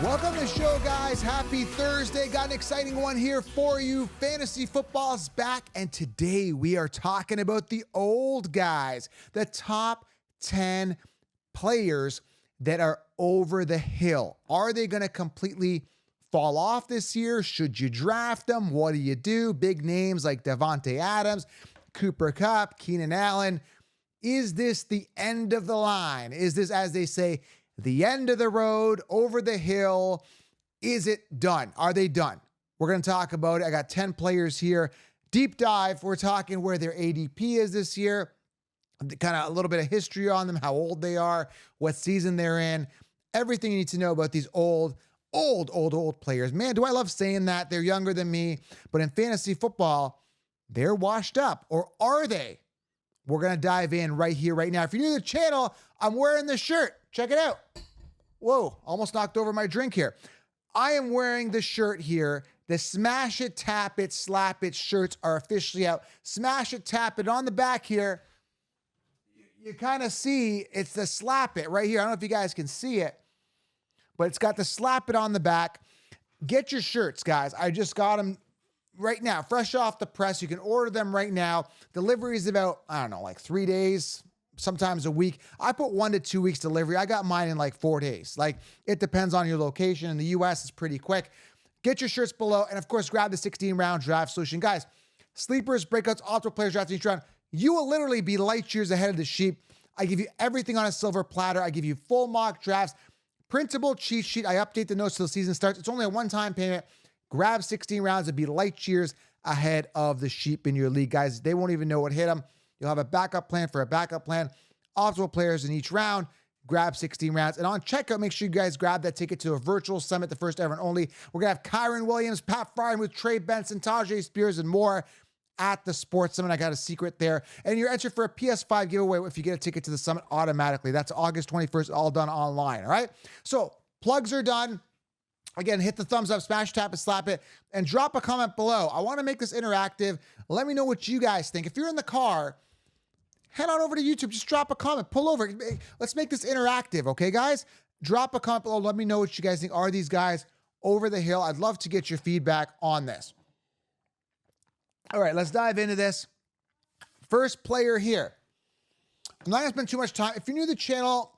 Welcome to the show, guys. Happy Thursday. Got an exciting one here for you. Fantasy football is back, and today we are talking about the old guys, the top 10 players that are over the hill. Are they going to completely fall off this year? Should you draft them? What do you do? Big names like Davante Adams, Cooper Kupp, Keenan Allen. Is this the end of the line? Is this, as they say, the end of the road, over the hill? Is it done? Are they done? We're going to talk about it. I got 10 players here. Deep dive. We're talking where their ADP is this year, kind of a little bit of history on them, how old they are, what season they're in, everything you need to know about these old players. Man, do I love saying that. They're younger than me, but in fantasy football, they're washed up. Or are they? We're going to dive in right here, right now. If you're new to the channel, I'm wearing this shirt. Check it out. Whoa, almost knocked over my drink here. I am wearing the shirt here. The Smash It, Tap It, Slap It shirts are officially out. Smash It, Tap It on the back here. You kind of see it's the Slap It right here. I don't know if you guys can see it, but it's got the Slap It on the back. Get your shirts, guys. I just got them right now, fresh off the press. You can order them right now. Delivery is about, I don't know, like 3 days, sometimes a week. I put 1 to 2 weeks delivery. I got mine in like 4 days. Like, it depends on your location. In the US, it's pretty quick. Get your shirts below. And of course, grab the 16-round draft solution. Guys, sleepers, breakouts, optimal players draft each round. You will literally be light years ahead of the sheep. I give you everything on a silver platter. I give you full mock drafts, printable cheat sheet. I update the notes till the season starts. It's only a one-time payment. Grab 16 rounds and be light years ahead of the sheep in your league, guys. They won't even know what hit them. You'll have a backup plan for a backup plan. Optimal players in each round. Grab 16 rounds. And on checkout, make sure you guys grab that ticket to a virtual summit, the first ever and only. We're going to have Kyron Williams, Pat Fryer with Trey Benson, Tajay Spears, and more at the Sports Summit. I got a secret there. And you're entered for a PS5 giveaway if you get a ticket to the summit automatically. That's August 21st, all done online, all right? So plugs are done. Again, hit the thumbs up, smash, tap it, slap it, and drop a comment below. I want to make this interactive. Let me know what you guys think. If you're in the car, head on over to YouTube. Just drop a comment. Pull over. Let's make this interactive, okay, guys? Drop a comment below. Let me know what you guys think. Are these guys over the hill? I'd love to get your feedback on this. All right, let's dive into this. First player here. I'm not going to spend too much time. If you're new to the channel,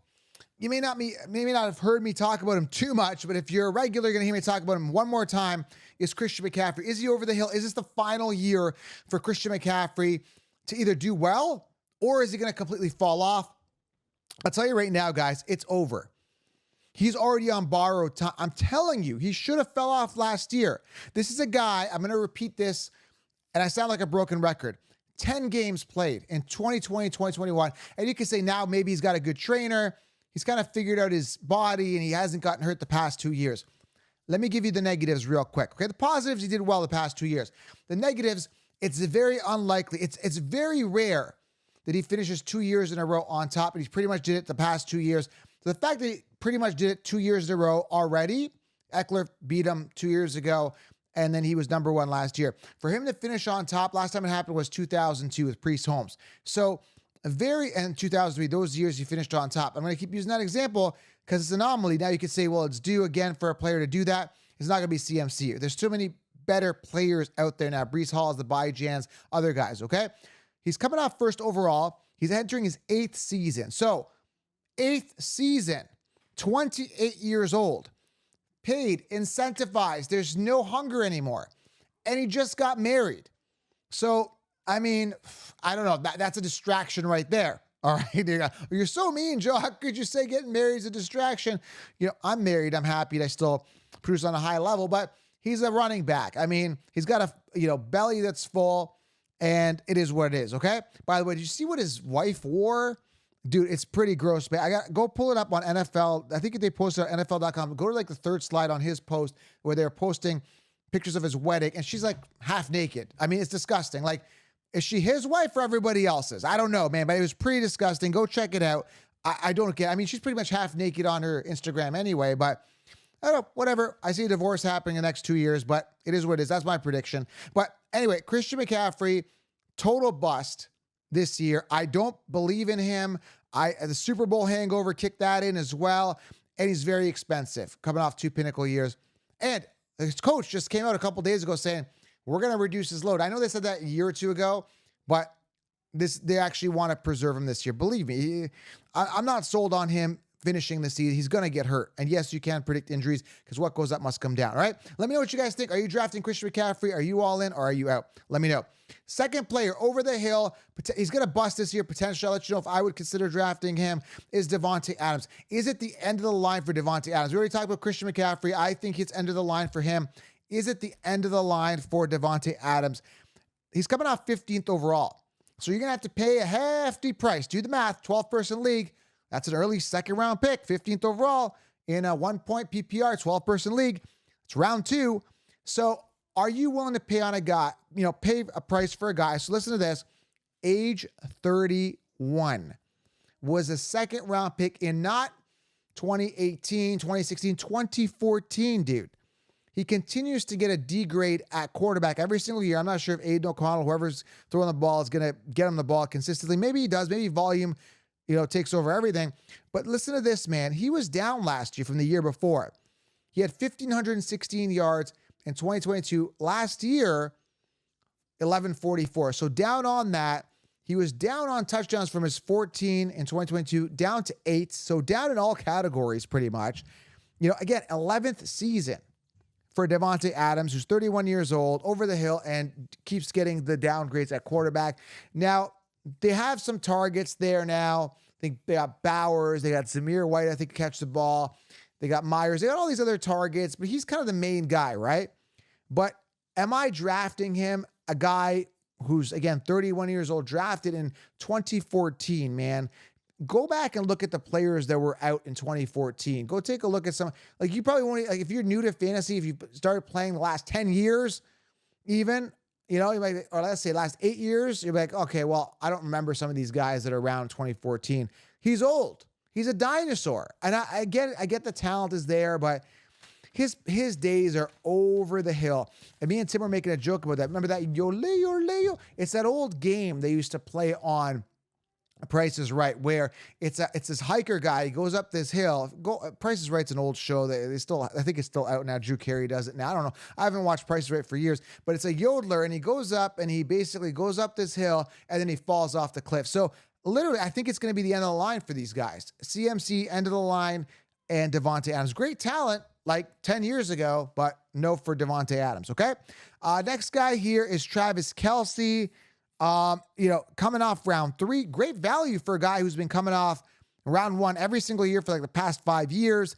you may not have heard me talk about him too much, but if you're a regular, you're going to hear me talk about him one more time, is Christian McCaffrey. Is he over the hill? Is this the final year for Christian McCaffrey to either do well, or is he going to completely fall off? I'll tell you right now, guys, it's over. He's already on borrowed time. I'm telling you, he should have fell off last year. This is a guy, I'm going to repeat this, and I sound like a broken record. 10 games played in 2020, 2021, and you can say now maybe he's got a good trainer. He's kind of figured out his body, and he hasn't gotten hurt the past 2 years. Let me give you the negatives real quick. Okay, the positives, he did well the past 2 years. The negatives, it's very unlikely. It's very rare that he finishes 2 years in a row on top, and he's pretty much did it the past 2 years. So the fact that he pretty much did it 2 years in a row already, Eckler beat him 2 years ago, and then he was number one last year. For him to finish on top, last time it happened was 2002 with Priest Holmes. So and 2003, those years he finished on top. I'm going to keep using that example because it's an anomaly. Now you could say, well, it's due again for a player to do that. It's not going to be CMC. There's too many better players out there now. Breece Hall, the Byjans, other guys, okay? He's coming off first overall. He's entering his 8th season. So 8th season, 28 years old, paid, incentivized. There's no hunger anymore. And he just got married. So I mean, I don't know. That's a distraction right there. All right. You're so mean, Joe. How could you say getting married is a distraction? You know, I'm married. I'm happy. I still produce on a high level, but he's a running back. I mean, he's got a, belly that's full, and it is what it is. Okay. By the way, did you see what his wife wore? Dude, it's pretty gross, man. Go pull it up on NFL. I think they posted on NFL.com. Go to like the third slide on his post where they're posting pictures of his wedding, and she's like half naked. I mean, it's disgusting. Like, is she his wife or everybody else's? I don't know, man, but it was pretty disgusting. Go check it out. I don't get, I mean, she's pretty much half naked on her Instagram anyway, but I don't know, whatever. I see a divorce happening in the next 2 years, but it is what it is. That's my prediction. But anyway, Christian McCaffrey, total bust this year. I don't believe in him. The Super Bowl hangover kicked that in as well. and he's very expensive, coming off 2 pinnacle years. And his coach just came out a couple days ago saying, we're going to reduce his load. I know they said that a year or two ago, but they actually want to preserve him this year. Believe me, I'm not sold on him finishing the season. He's going to get hurt. And yes, you can predict injuries because what goes up must come down. All right. Let me know what you guys think. Are you drafting Christian McCaffrey? Are you all in or are you out? Let me know. Second player over the hill. He's going to bust this year. Potential. I'll let you know if I would consider drafting him is Davante Adams. Is it the end of the line for Davante Adams? We already talked about Christian McCaffrey. I think it's end of the line for him. Is it the end of the line for Davante Adams? He's coming off 15th overall. So you're going to have to pay a hefty price. Do the math. 12-person league. That's an early second-round pick, 15th overall in a 1-point PPR, 12-person league. It's round 2. So are you willing to pay on a guy, pay a price for a guy? So listen to this. Age 31. Was a second-round pick in not 2018, 2016, 2014, dude. He continues to get a D grade at quarterback every single year. I'm not sure if Aiden O'Connell, whoever's throwing the ball, is going to get him the ball consistently. Maybe he does. Maybe volume takes over everything. But listen to this, man. He was down last year from the year before. He had 1,516 yards in 2022. Last year, 1,144. So down on that. He was down on touchdowns from his 14 in 2022, down to 8. So down in all categories, pretty much. Again, 11th season for Davante Adams, who's 31 years old, over the hill, and keeps getting the downgrades at quarterback. Now, they have some targets there now. I think they got Bowers. They got Zamir White, I think, catch the ball. They got Myers. They got all these other targets, but he's kind of the main guy, right? But am I drafting him, a guy who's, again, 31 years old, drafted in 2014, man? Go back and look at the players that were out in 2014. Go take a look at some, you probably won't, if you're new to fantasy, if you started playing the last 10 years, even, you might, or let's say last 8 years, you're like, okay, well, I don't remember some of these guys that are around 2014. He's old. He's a dinosaur. And I get it. I get the talent is there, but his days are over the hill. And me and Tim were making a joke about that. Remember that Yole? It's that old game they used to play on Price is Right, where it's this hiker guy. He goes up this hill. Price is Right's an old show that they still, I think it's still out now. Drew Carey does it now. I don't know. I haven't watched Price is Right for years, but it's a yodeler, and he goes up and he basically goes up this hill and then he falls off the cliff. So literally, I think it's going to be the end of the line for these guys. CMC, end of the line, and Davante Adams. Great talent like 10 years ago, but no for Davante Adams. Okay. Next guy here is Travis Kelce. Coming off round 3, great value for a guy who's been coming off round 1 every single year for the past 5 years.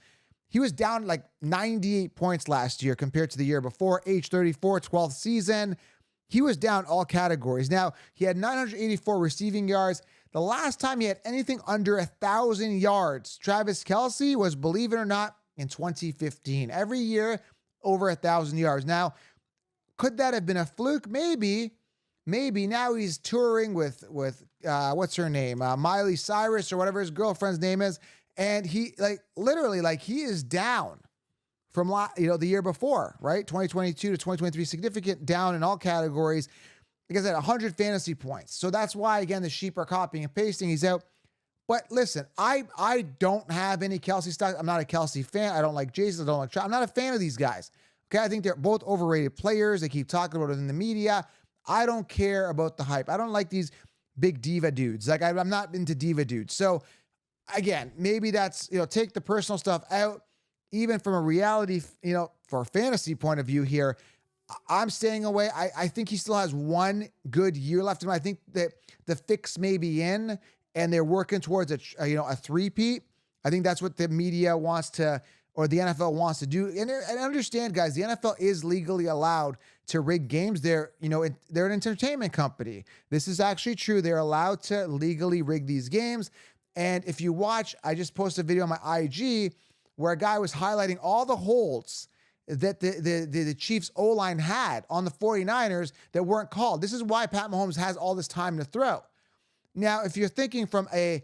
He was down 98 points last year compared to the year before. Age 34, 12th season. He was down all categories. Now, he had 984 receiving yards. The last time he had anything under 1,000 yards, Travis Kelce, was, believe it or not, in 2015. Every year, over 1,000 yards. Now, could that have been a fluke? Maybe. Now he's touring with what's her name? Miley Cyrus or whatever his girlfriend's name is. And he literally he is down from the year before, right? 2022 to 2023, significant down in all categories. Like I said, 100 fantasy points. So that's why, again, the sheep are copying and pasting. He's out. But listen, I don't have any Kelce stock. I'm not a Kelce fan. I don't like Jason. I don't like Trout. I'm not a fan of these guys. Okay, I think they're both overrated players. They keep talking about it in the media. I don't care about the hype. I don't like these big diva dudes. I'm not into diva dudes. So again, maybe that's, take the personal stuff out, even from a reality, for a fantasy point of view here. I'm staying away. I think he still has one good year left in him. I think that the fix may be in and they're working towards a three-peat. I think that's what the media wants to, or the NFL wants to do. And understand, guys, the NFL is legally allowed to rig games. They're an entertainment company. This is actually true. They're allowed to legally rig these games. And if you watch, I just posted a video on my IG where a guy was highlighting all the holds that the Chiefs O-line had on the 49ers that weren't called. This is why Pat Mahomes has all this time to throw. Now, if you're thinking from a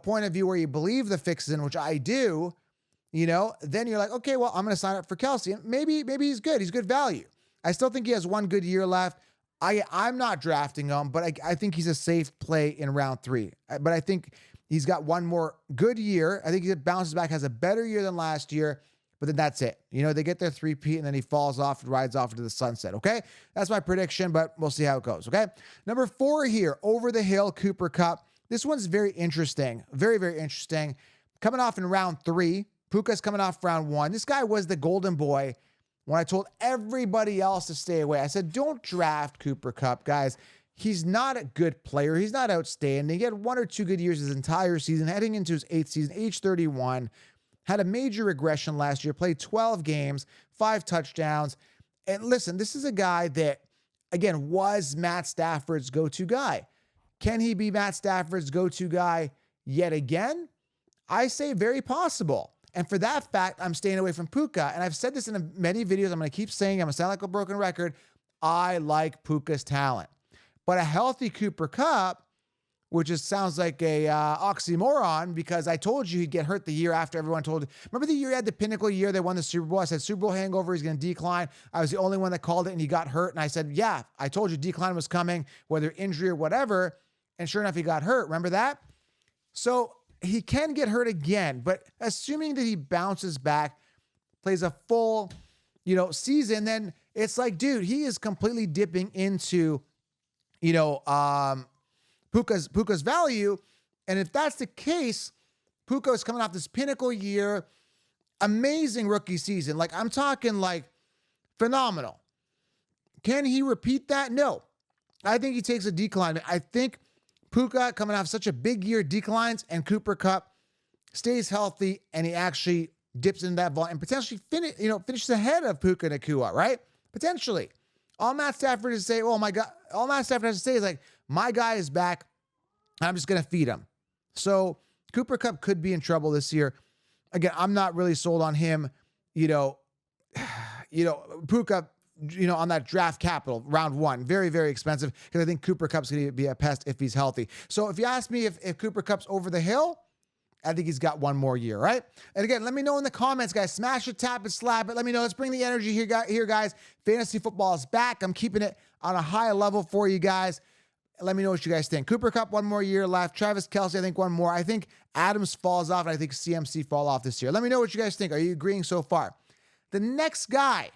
point of view where you believe the fix is in, which I do, then you're like, okay, well, I'm going to sign up for Kelce. And maybe he's good. He's good value. I still think he has one good year left. I'm not drafting him, but I think he's a safe play in round 3. But I think, He's got one more good year. I think he bounces back, has a better year than last year, but then that's it. They get their three-peat, and then he falls off and rides off into the sunset, okay? That's my prediction, but we'll see how it goes, okay? Number 4 here, over the hill, Cooper Kupp. This one's very interesting, very, very interesting. Coming off in round 3, Puka's coming off round 1. This guy was the golden boy when I told everybody else to stay away. I said, don't draft Cooper Kupp, guys. He's not a good player. He's not outstanding. He had 1 or 2 good years his entire season, heading into his 8th season, age 31. Had a major regression last year, played 12 games, 5 touchdowns. And listen, this is a guy that, again, was Matt Stafford's go-to guy. Can he be Matt Stafford's go-to guy yet again? I say very possible. And for that fact, I'm staying away from Puka. And I've said this in many videos. I'm going to keep saying, I'm going to sound like a broken record. I like Puka's talent. But a healthy Cooper Kupp, which just sounds like a oxymoron, because I told you he'd get hurt the year after everyone told you. Remember the year he had the pinnacle year, they won the Super Bowl? I said, Super Bowl hangover, he's going to decline. I was the only one that called it, and he got hurt. And I said, yeah, I told you decline was coming, whether injury or whatever. And sure enough, he got hurt. Remember that? So he can get hurt again, but assuming that he bounces back, plays a full, season, then it's like, dude, he is completely dipping into, Puka's value. And if that's the case, Puka is coming off this pinnacle year, amazing rookie season. Like, I'm talking like phenomenal. Can he repeat that? No. I think he takes a decline. I think Puka coming off such a big year declines, and Cooper Kupp stays healthy, and he actually dips into that volume and potentially finishes ahead of Puka Nacua, right? Potentially. All Matt Stafford has to say, oh my God, all Matt Stafford has to say is like, my guy is back. I'm just going to feed him. So Cooper Kupp could be in trouble this year. Again, I'm not really sold on him, Puka, on that draft capital, round 1, very, very expensive, because I think Cooper Kupp's going to be a pest if he's healthy. So if you ask me if Cooper Kupp's over the hill, I think he's got 1 more year, right? And again, let me know in the comments, guys. Smash it, tap it, slap it. Let me know. Let's bring the energy here, guys. Fantasy football is back. I'm keeping it on a high level for you guys. Let me know what you guys think. Cooper Kupp, 1 more year left. Travis Kelce, I think 1 more. I think Adams falls off, and I think CMC fall off this year. Let me know what you guys think. Are you agreeing so far? The next guy,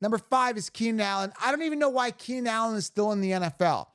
number 5, is Keenan Allen. I don't even know why Keenan Allen is still in the NFL.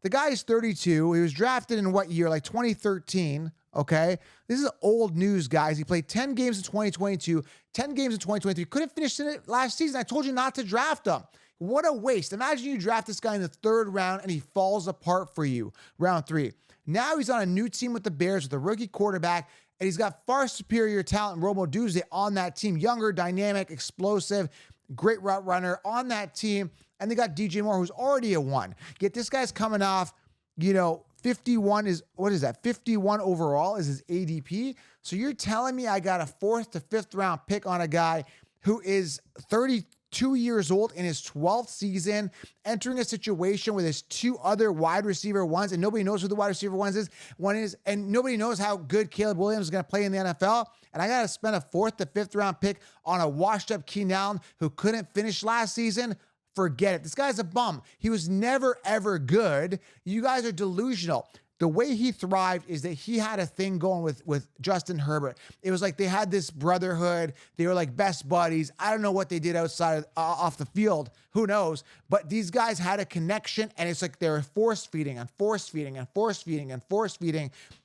The guy is 32. He was drafted in what year? Like 2013. Okay. This is old news, guys. He played 10 games in 2022, 10 games in 2023. Couldn't finish it last season. I told you not to draft him. What a waste. Imagine you draft this guy in the 3rd round and he falls apart for you, round 3. Now he's on a new team with the Bears with a rookie quarterback, and he's got far superior talent in Rome Odunze on that team. Younger, dynamic, explosive, great route runner on that team. And they got DJ Moore, who's already a 1. Yet this guy's coming off, 51 is, what is that? 51 overall is his ADP. So you're telling me I got a 4th to 5th round pick on a guy who is 32 years old in his 12th season, entering a situation with his 2 other wide receiver ones, and nobody knows who the wide receiver one is, and nobody knows how good Caleb Williams is going to play in the NFL. And I got to spend a 4th to 5th round pick on a washed up Keenan Allen who couldn't finish last season. Forget it. This guy's a bum. He was never, ever good. You guys are delusional. The way he thrived is that he had a thing going with Justin Herbert. It was like they had this brotherhood. They were like best buddies. I don't know what they did outside off the field. Who knows? But these guys had a connection, and it's like they were force feeding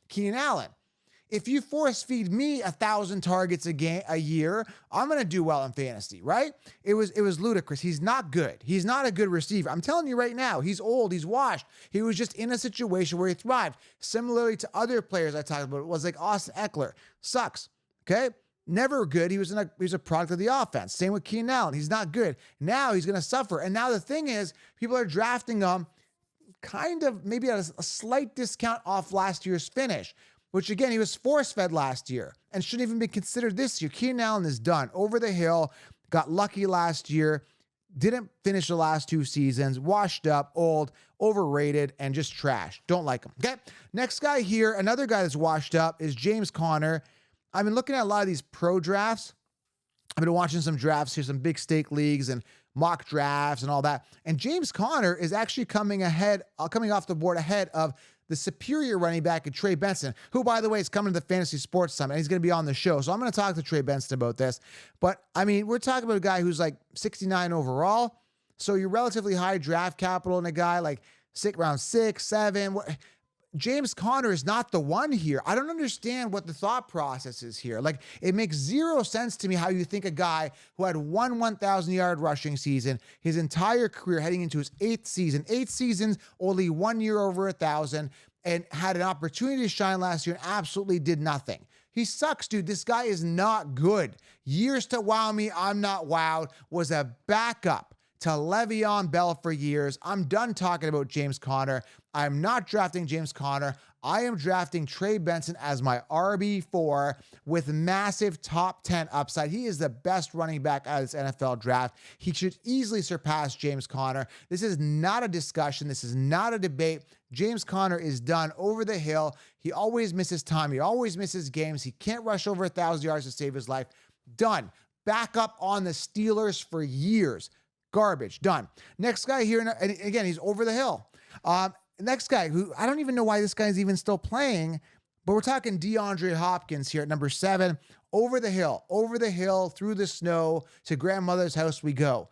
Keenan Allen. If you force feed me 1,000 targets a year, I'm going to do well in fantasy, right? It was ludicrous. He's not good. He's not a good receiver. I'm telling you right now, he's old. He's washed. He was just in a situation where he thrived. Similarly to other players I talked about, it was like Austin Eckler. Sucks. Okay. Never good. He was a product of the offense. Same with Keenan Allen. He's not good. Now he's going to suffer. And now the thing is, people are drafting him kind of maybe at a slight discount off last year's finish, which again, he was force-fed last year and shouldn't even be considered this year. Keenan Allen is done. Over the hill, got lucky last year, didn't finish the last 2 seasons, washed up, old, overrated, and just trash. Don't like him, okay? Next guy here, another guy that's washed up is James Conner. I've been looking at a lot of these pro drafts. I've been watching some drafts here, some big stake leagues and mock drafts and all that. And James Conner is actually coming off the board ahead of the superior running back in Trey Benson, who, by the way, is coming to the Fantasy Sports Summit. And he's going to be on the show. So I'm going to talk to Trey Benson about this. But, I mean, we're talking about a guy who's like 69 overall. So you're relatively high draft capital in a guy like round 6, 7. James Conner is not the one here. I don't understand what the thought process is here. Like, it makes zero sense to me how you think a guy who had one 1,000-yard rushing season his entire career heading into his 8th season, 8 seasons, only 1 year over 1,000, and had an opportunity to shine last year and absolutely did nothing. He sucks, dude. This guy is not good. Years to wow me, I'm not wowed, was a backup to Le'Veon Bell for years. I'm done talking about James Conner. I'm not drafting James Conner. I am drafting Trey Benson as my RB4 with massive top 10 upside. He is the best running back out of this NFL draft. He should easily surpass James Conner. This is not a discussion. This is not a debate. James Conner is done over the hill. He always misses time. He always misses games. He can't rush over 1,000 yards to save his life. Done. Back up on the Steelers for years. Garbage. Done. Next guy here, and again, he's over the hill. Next guy, who I don't even know why this guy's even still playing, but we're talking DeAndre Hopkins here at number 7. Over the hill, through the snow, to grandmother's house we go.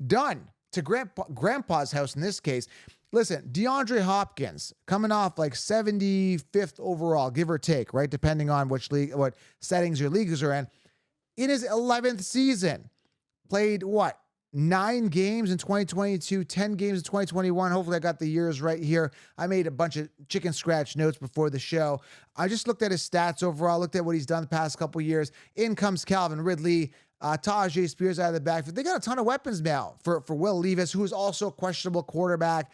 Done. To grandpa's house in this case. Listen, DeAndre Hopkins coming off like 75th overall, give or take, right? Depending on which league, what settings your leagues are in. In his 11th season, played what? 9 games in 2022, 10 games in 2021. Hopefully I got the years right here. I made a bunch of chicken scratch notes before the show. I just looked at his stats overall, looked at what he's done the past couple years. In comes Calvin Ridley, Tajay Spears out of the backfield. They got a ton of weapons now for Will Levis, who is also a questionable quarterback.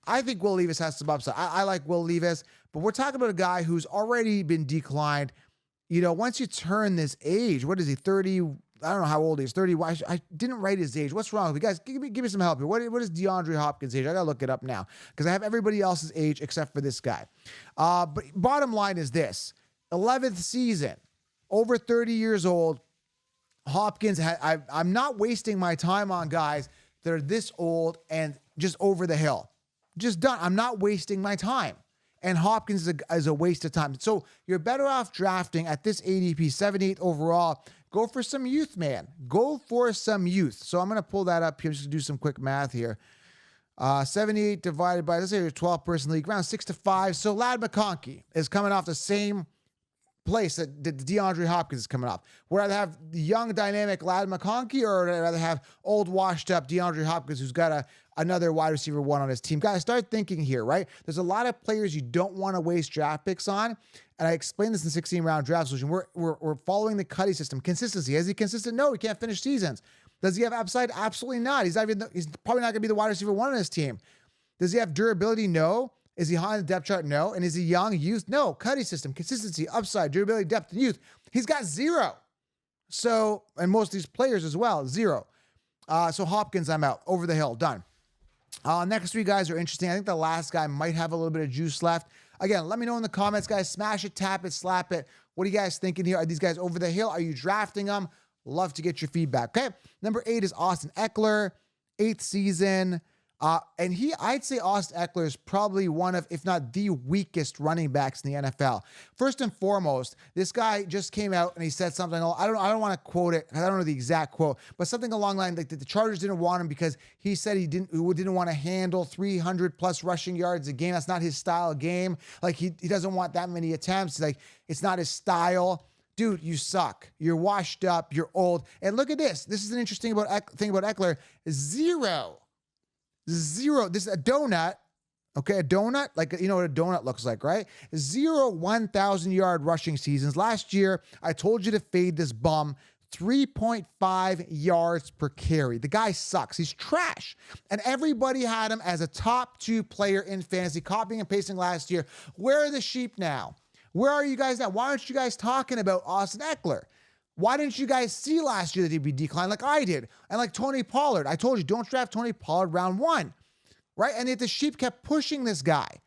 I think Will Levis has some upside. I like Will Levis, but we're talking about a guy who's already been declined. You know, once you turn this age, what is he, 30? I don't know how old he is, 30. I didn't write his age. What's wrong with you guys? Give me some help here. What is DeAndre Hopkins' age? I got to look it up now because I have everybody else's age except for this guy. But bottom line is this. 11th season, over 30 years old. Hopkins, I'm not wasting my time on guys that are this old and just over the hill. Just done. I'm not wasting my time. And Hopkins is a waste of time. So you're better off drafting at this ADP, 78 overall. Go for some youth, man. Go for some youth. So I'm going to pull that up here. Just to do some quick math here. 78 divided by, let's say, your 12-person league, around 6-5. So Ladd McConkey is coming off the same place that DeAndre Hopkins is coming off. Would I rather have the young, dynamic Ladd McConkey, or would I rather have old, washed-up DeAndre Hopkins who's got another wide receiver 1 on his team? Guys, start thinking here, right? There's a lot of players you don't want to waste draft picks on, and I explained this in the 16-round draft solution. We're following the Cuddy system. Consistency. Is he consistent? No, he can't finish seasons. Does he have upside? Absolutely not. He's probably not going to be the wide receiver 1 on his team. Does he have durability? No. Is he high on the depth chart? No. And is he young? Youth? No. Cuddy system, consistency, upside, durability, depth, and youth. He's got 0. So, and most of these players as well, 0. So Hopkins, I'm out. Over the hill. Done. Next 3 guys are interesting. I think the last guy might have a little bit of juice left. Again, let me know in the comments, guys. Smash it, tap it, slap it. What are you guys thinking here? Are these guys over the hill? Are you drafting them? Love to get your feedback. Okay. Number 8 is Austin Eckler. 8th season. And I'd say Austin Eckler is probably one of, if not the weakest running backs in the NFL. First and foremost, this guy just came out and he said something. I don't want to quote it. I don't know the exact quote, but something along the line like that the Chargers didn't want him because he said he didn't want to handle 300 plus rushing yards a game. That's not his style of game. Like he doesn't want that many attempts. Like it's not his style. Dude, you suck. You're washed up. You're old. And look at this. This is an interesting thing about Eckler. 0. This is a donut. Okay, a donut, like you know what a donut looks like, right? 0 1,000-yard rushing seasons. Last year, I told you to fade this bum. 3.5 yards per carry. The guy sucks. He's trash. And everybody had him as a top 2 player in fantasy, copying and pasting last year. Where are the sheep now? Where are you guys now? Why aren't you guys talking about Austin Eckler? Why didn't you guys see last year that he'd be declined like I did? And like Tony Pollard. I told you, don't draft Tony Pollard round 1. Right? And yet the sheep kept pushing this guy.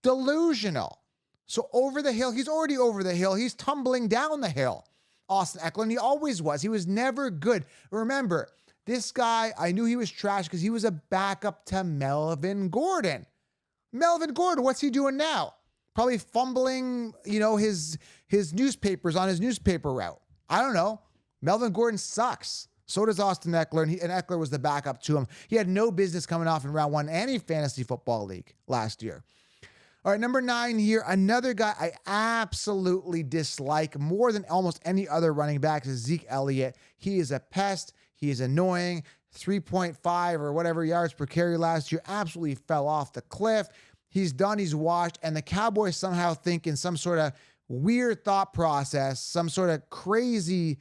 Delusional. So over the hill, he's already over the hill. He's tumbling down the hill. Austin Eckler, and he always was. He was never good. Remember, this guy, I knew he was trash because he was a backup to Melvin Gordon. Melvin Gordon, what's he doing now? Probably fumbling, his newspapers on his newspaper route. I don't know. Melvin Gordon sucks. So does Austin Eckler, and Eckler was the backup to him. He had no business coming off in round one any fantasy football league last year. All right, number 9 here, another guy I absolutely dislike more than almost any other running back is Zeke Elliott. He is a pest. He is annoying. 3.5 or whatever yards per carry last year, absolutely fell off the cliff. He's done, he's washed, and the Cowboys somehow think in some sort of weird thought process, some sort of crazy,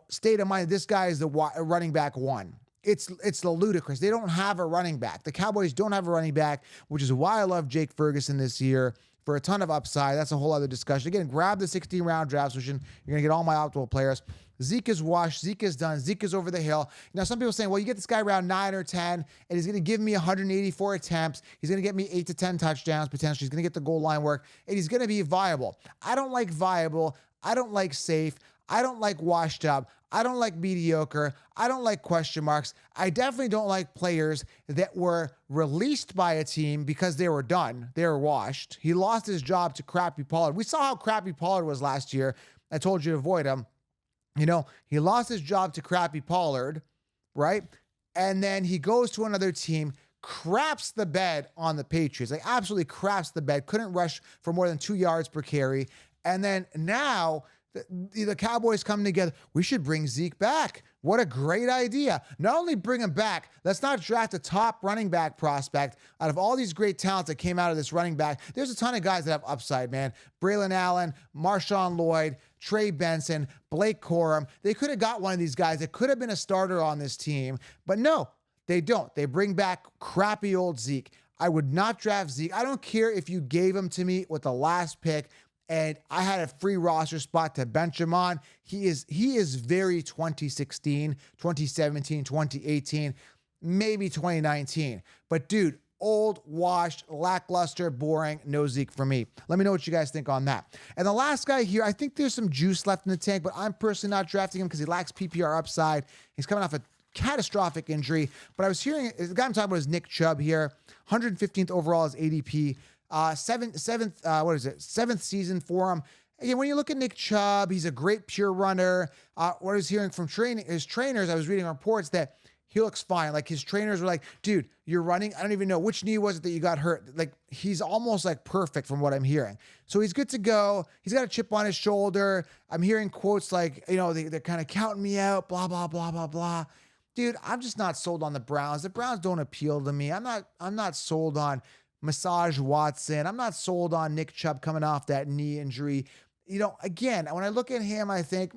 state of mind, this guy is the running back one. It's ludicrous. They don't have a running back. The Cowboys don't have a running back, which is why I love Jake Ferguson this year for a ton of upside. That's a whole other discussion. Again, grab the 16-round draft solution. You're going to get all my optimal players. Zeke is washed. Zeke is done. Zeke is over the hill. Now, some people are saying, well, you get this guy around 9 or 10, and he's going to give me 184 attempts. He's going to get me 8 to 10 touchdowns, potentially. He's going to get the goal line work, and he's going to be viable. I don't like viable. I don't like safe. I don't like washed up. I don't like mediocre. I don't like question marks. I definitely don't like players that were released by a team because they were done. They were washed. He lost his job to Crappy Pollard. We saw how Crappy Pollard was last year. I told you to avoid him. He lost his job to Crappy Pollard, right? And then he goes to another team, craps the bed on the Patriots, like absolutely craps the bed, couldn't rush for more than 2 yards per carry. And then now the Cowboys come together. We should bring Zeke back. What a great idea. Not only bring him back, let's not draft a top running back prospect out of all these great talents that came out of this running back. There's a ton of guys that have upside, man. Braylon Allen, Marshawn Lloyd, Trey Benson, Blake Corum. They could have got one of these guys that could have been a starter on this team, but no, they don't. They bring back crappy old Zeke. I would not draft Zeke. I don't care if you gave him to me with the last pick and I had a free roster spot to bench him on. He is very 2016, 2017, 2018, maybe 2019. But dude, old, washed, lackluster, boring, no Zeke for me. Let me know what you guys think on that. And the last guy here, I think there's some juice left in the tank, but I'm personally not drafting him because he lacks PPR upside. He's coming off a catastrophic injury. But I was hearing, the guy I'm talking about is Nick Chubb here, 115th overall as ADP. Seventh season for him. Again, when you look at Nick Chubb, he's a great pure runner. What I was hearing from his trainers, I was reading reports that he looks fine. Like his trainers were like, dude, you're running. I don't even know which knee was it that you got hurt. Like he's almost like perfect from what I'm hearing. So he's good to go. He's got a chip on his shoulder. I'm hearing quotes like, they're kind of counting me out, blah, blah, blah, blah, blah. Dude, I'm just not sold on the Browns. The Browns don't appeal to me. I'm not sold on Massage Watson. I'm not sold on Nick Chubb coming off that knee injury. Again, when I look at him, I think,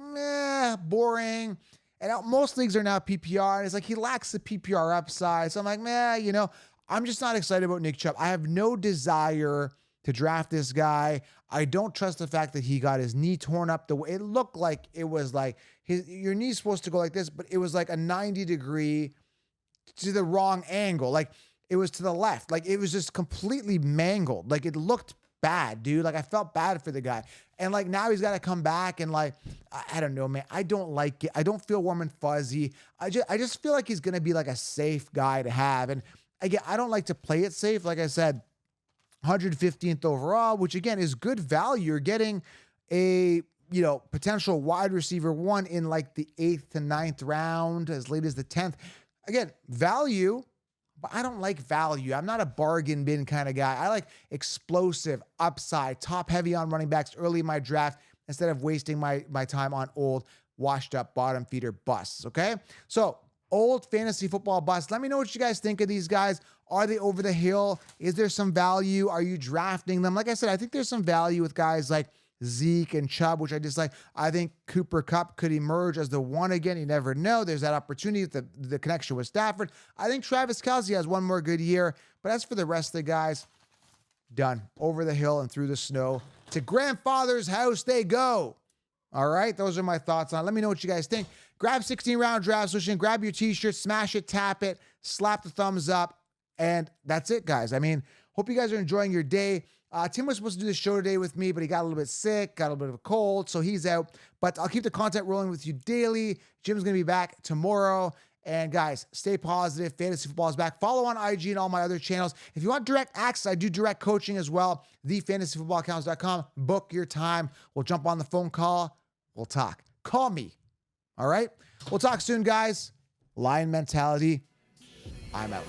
boring. And most leagues are now PPR. And it's like he lacks the PPR upside. So I'm like, I'm just not excited about Nick Chubb. I have no desire to draft this guy. I don't trust the fact that he got his knee torn up the way it looked like it was like your knee's supposed to go like this, but it was like a 90-degree to the wrong angle. Like it was to the left. Like it was just completely mangled. Like it looked bad, dude. Like I felt bad for the guy. And like now he's got to come back and like, I don't know, man. I don't like it. I don't feel warm and fuzzy. I just feel like he's going to be like a safe guy to have. And again, I don't like to play it safe. Like I said, 115th overall, which again is good value. You're getting a, potential wide receiver one in like the 8th to 9th round, as late as the 10th. Again, value. But I don't like value. I'm not a bargain bin kind of guy. I like explosive, upside, top heavy on running backs early in my draft instead of wasting my time on old, washed up bottom feeder busts, okay? So old fantasy football busts. Let me know what you guys think of these guys. Are they over the hill? Is there some value? Are you drafting them? Like I said, I think there's some value with guys like Zeke and Chubb, which I just like. I think Cooper Kupp could emerge as the one again. You never know. There's that opportunity, the connection with Stafford. I think Travis Kelce has one more good year. But as for the rest of the guys, done. Over the hill and through the snow. To grandfather's house they go. All right, those are my thoughts on it. Let me know what you guys think. Grab 16-round draft solution. Grab your t-shirt, smash it, tap it, slap the thumbs up. And that's it, guys. Hope you guys are enjoying your day. Tim was supposed to do the show today with me, but he got a little bit sick, got a little bit of a cold, so he's out. But I'll keep the content rolling with you daily. Jim's going to be back tomorrow. And guys, stay positive. Fantasy football is back. Follow on IG and all my other channels. If you want direct access, I do direct coaching as well. TheFantasyFootballAccounts.com. Book your time. We'll jump on the phone call. We'll talk. Call me. All right? We'll talk soon, guys. Lion mentality. I'm out.